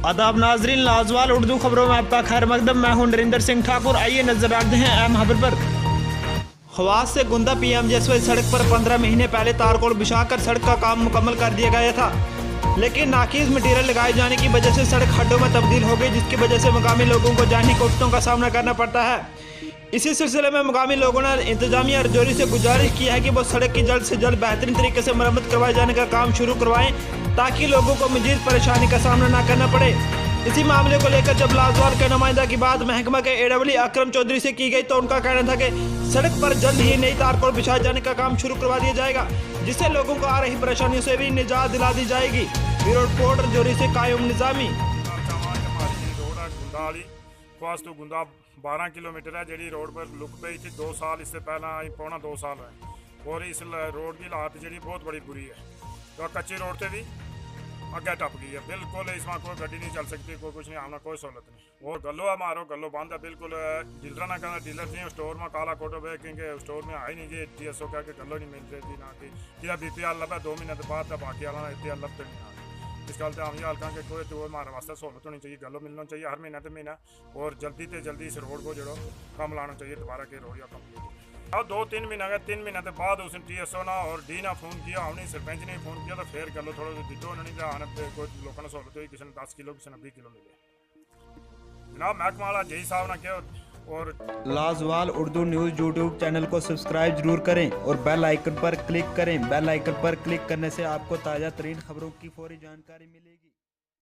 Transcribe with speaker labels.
Speaker 1: आदाब नाजरीन, लाजवाल उर्दू खबरों में आपका खैर मकदम। मैं हूं नरिंदर सिंह ठाकुर। आइए नजर डालते हैं अहम खबर पर। खवास से गुंदा PMJSY सड़क पर 15 महीने पहले तारकोल बिछाकर सड़क का काम मुकम्मल कर दिया गया था, लेकिन नाकीज मटीरियल लगाए जाने की वजह से सड़क खड्डों में तब्दील हो गई, जिसकी वजह से मुकामी लोगों को जानी कोफ्तों का सामना करना पड़ता है। इसी सिलसिले में मुकामी लोगों ने इंतजामिया अर्जोरी से गुजारिश की है कि वो सड़क की जल्द से जल्द बेहतरीन तरीके से मरम्मत करवाए जाने का काम शुरू करवाएं, ताकि लोगों को मजीद परेशानी का सामना न करना पड़े। इसी मामले को लेकर जब लाजवाल के नुमाइंदा की बात महकमा के AWE अकरम चौधरी से की गई, तो उनका कहना था कि सड़क पर जल्द ही नई तारकोल बिछाए जाने का काम शुरू करवा दिया जाएगा, जिससे लोगों को आ रही परेशानियों से भी निजात दिला दी जाएगी। ब्यूरो रिपोर्ट अर्जोरी से कायम निजामी।
Speaker 2: तो गुंदा 12 किलोमीटर है जी रोड पर लुक पई थी 2 साल, इससे पहला पौना 2 साल है, और इस रोड की हालत जी बहुत बड़ी बुरी है। तो कच्ची रोड से भी अगे टप गई है बिल्कुल, इसमें कोई गड्डी नहीं चल सकती, कोई कुछ नहीं, आना कोई सहूलत नहीं। और गलो है मारो गलो बंद है बिल्कुल। डीलर ना कहना डीलर नहीं स्टोर में काला कोटो पे, क्योंकि स्टोर में आई नहीं जी TSO कह के गलो नहीं मिल रही ना कि BPL लभा 2 महीने के बाद बाकी वाला इतने लभते नहीं आ। इस गल हम ये हल्का कि कोई तो हमारे वास्ते सहूलत होनी चाहिए, गलो मिलना चाहिए हर महीना तो महीना, और जल्दी से जल्दी इस रोड को जो कम लाना चाहिए दोबारा के रोड या कम्प्लीट। अब 2-3 महीना गए, 3 महीने के बाद उसने TSO ना और D ना फोन किया, हमने सरपंच ने फोन किया, तो फिर गलो थोड़ा दिटो उन्होंने आने कोई लोगों ने सहूलत हुई, किसी ने 10 किलो किसी ने 20 किलो मिले। जनाब महकमा वाला जय साहब ने किया। और
Speaker 1: लाजवाल उर्दू न्यूज़ YouTube चैनल को सब्सक्राइब जरूर करें और बेल आइकन पर क्लिक करें। बेल आइकन पर क्लिक करने से आपको ताज़ा तरीन खबरों की फौरी जानकारी मिलेगी।